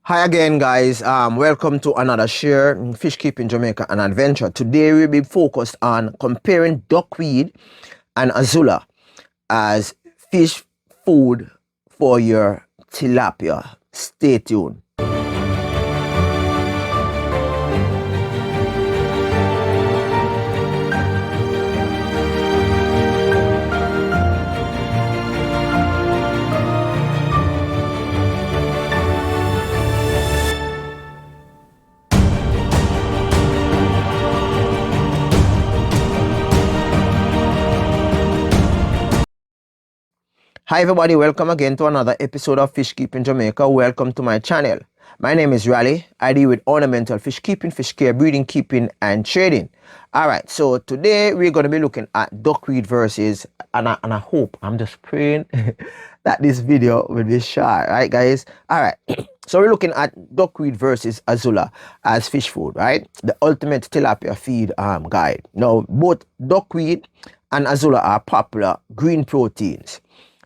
Hi again, guys. Welcome to another share fish keeping Jamaica and adventure. Today we'll be focused on comparing duckweed and azolla as fish food for your tilapia. Stay tuned. Hi everybody, welcome again to another episode of Fish Keeping Jamaica. Welcome to my channel. My name is Raleigh. I deal with ornamental fish keeping, fish care, breeding, keeping, and trading. Alright, so today we're going to be looking at duckweed versus, and I hope, I'm just praying that this video will be short, right guys? Alright, so we're looking at duckweed versus azolla as fish food, right? The ultimate tilapia feed guide. Now, both duckweed and azolla are popular green proteins.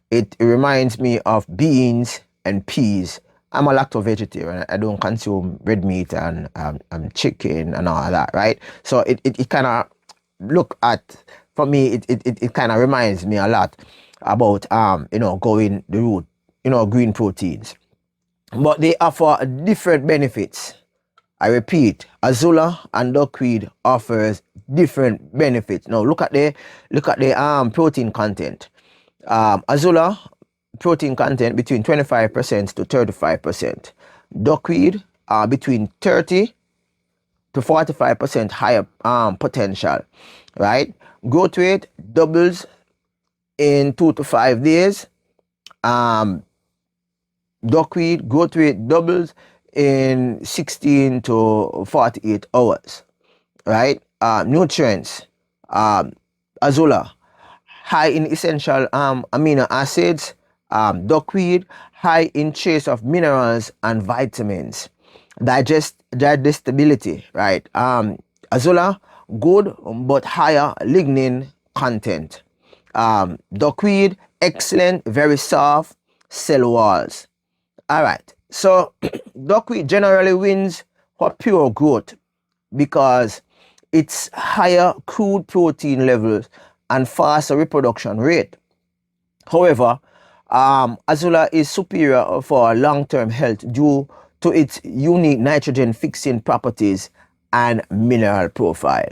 It reminds me of beans and peas. I'm a lacto-vegetarian. I don't consume red meat and chicken and all that, right? So it kind of look at, for me, it kind of reminds me a lot about, going the route, green proteins. But they offer different benefits. I repeat, azolla and duckweed offers different benefits. Now look at the protein content. Azolla protein content between 25% to 35%. Duckweed between 30 to 45% higher potential, right? Growth rate doubles in 2 to 5 days. Duckweed growth rate doubles in 16 to 48 hours, right? Nutrients, azolla high in essential amino acids, duckweed high in trace of minerals and vitamins. Digestibility, right? Azolla good but higher lignin content. Duckweed excellent, very soft cell walls. All right, so duckweed generally wins for pure growth because it's higher crude protein levels and faster reproduction rate. However, azolla is superior for long-term health due to its unique nitrogen fixing properties and mineral profile.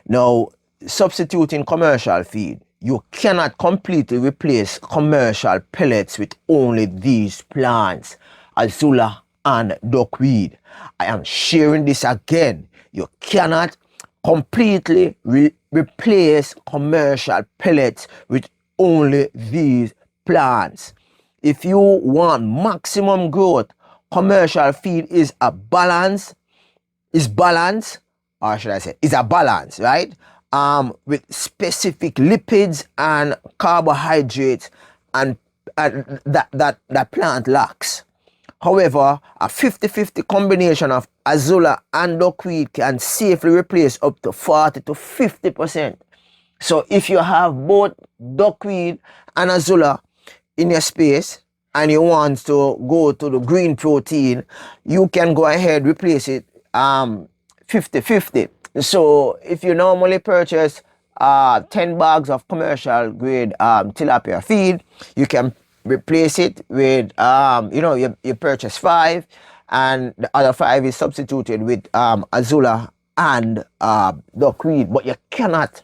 Now, substituting commercial feed, you cannot completely replace commercial pellets with only these plants, azolla and duckweed. I am sharing this again. You cannot completely replace commercial pellets with only these plants. If you want maximum growth, commercial feed is a balance, or should I say, is a balance, right? With specific lipids and carbohydrates and that plant lacks. However, a 50-50 combination of azolla and duckweed can safely replace up to 40 to 50%. So if you have both duckweed and azolla in your space and you want to go to the green protein, you can go ahead replace it 50-50. So if you normally purchase 10 bags of commercial grade tilapia feed, you can replace it with you purchase 5 and the other 5 is substituted with azolla and duckweed. But you cannot,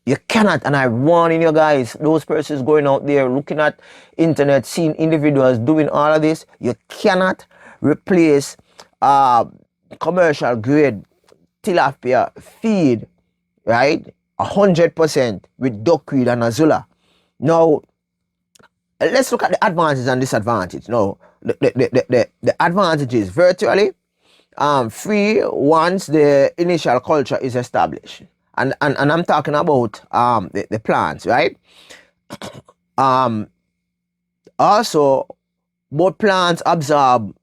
and I'm warning you guys, those persons going out there looking at internet, seeing individuals doing all of this, you cannot replace commercial grade tilapia feed, right, 100% with duckweed and azolla. Now let's look at the advantages and disadvantages. Now, the advantages virtually free once the initial culture is established. And I'm talking about the plants, right? Also, both plants absorb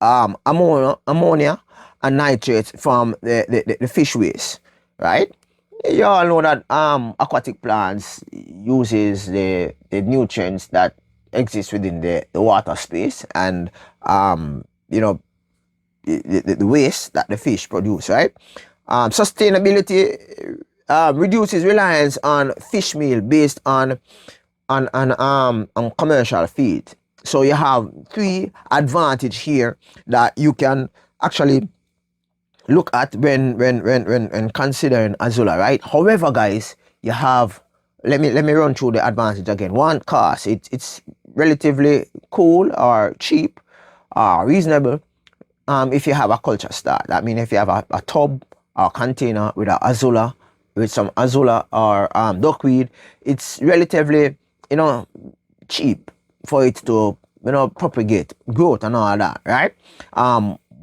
ammonia and nitrates from the fish waste, right? You all know that aquatic plants uses the nutrients that exist within the water space, and the waste that the fish produce, right? Sustainability reduces reliance on fish meal based on commercial feed. So you have three advantage here that you can actually look at when considering Azolla, right? However, guys, you have, let me run through the advantage again. One, cost. It's relatively cool or cheap or reasonable. If you have a culture start, that means if you have a tub or container with a Azolla, with some Azolla or duckweed, it's relatively, cheap for it to, propagate growth and all that, right?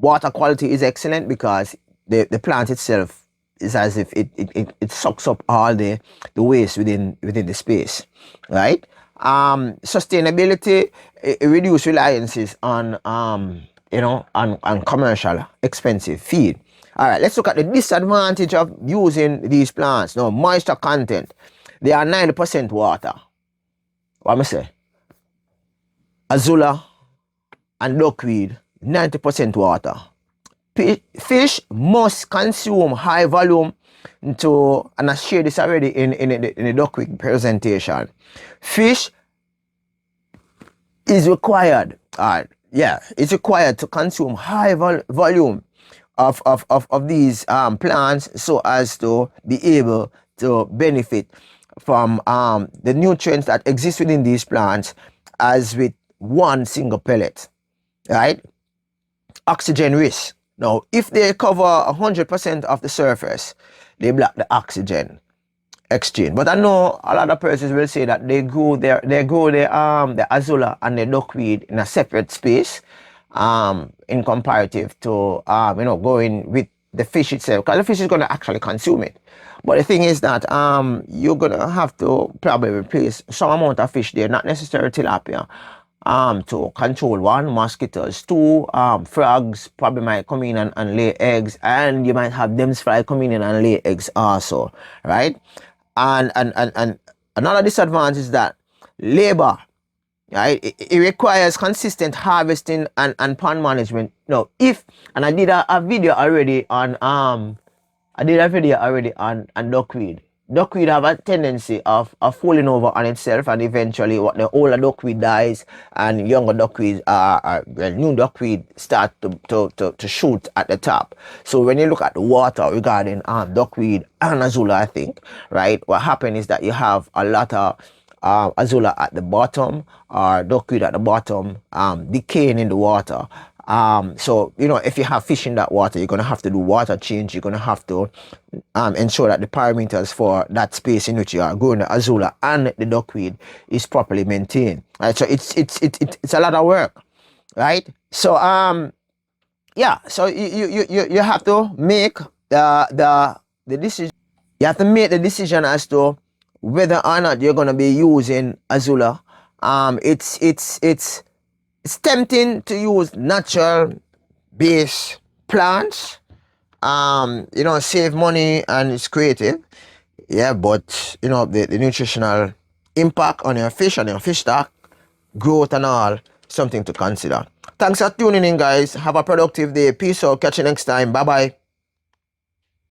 Water quality is excellent because the plant itself is as if it sucks up all the waste within the space, right? Sustainability, it reduce reliances on on commercial expensive feed. All right, let's look at the disadvantage of using these plants. Now, moisture content, they are 90% water. What am I say? Azolla and duckweed, 90% water. Fish must consume high volume and I shared this already in the duckweed presentation. Fish is required, it's required to consume high volume of these plants so as to be able to benefit from the nutrients that exist within these plants as with one single pellet, right? Oxygen risk. Now, if they cover 100% of the surface, they block the oxygen exchange. But I know a lot of persons will say that they grow the Azolla and the duckweed in a separate space, in comparative to going with the fish itself, because the fish is going to actually consume it. But the thing is that you're going to have to probably replace some amount of fish there, not necessarily tilapia, to control one, mosquitoes, two, frogs probably might come in and lay eggs, and you might have them fly coming in and lay eggs also, right? And another disadvantage is that labor, right? It requires consistent harvesting and pond management. Now, and I did a video already on duckweed. Duckweed have a tendency of falling over on itself, and eventually what the older duckweed dies and younger duckweed new duckweed start to shoot at the top. So when you look at the water regarding duckweed and Azolla, I think, right, what happened is that you have a lot of Azolla at the bottom or duckweed at the bottom decaying in the water. So if you have fish in that water, you're going to have to do water change. You're going to have to ensure that the parameters for that space in which you are growing the Azolla and the duckweed is properly maintained, right? So it's a lot of work, right? So so you have to make the decision. You have to make the decision as to whether or not you're going to be using Azolla. It's tempting to use natural based plants, save money and it's creative. Yeah, but the nutritional impact on your fish and your fish stock, growth and all, something to consider. Thanks for tuning in, guys. Have a productive day. Peace out. Catch you next time. Bye bye.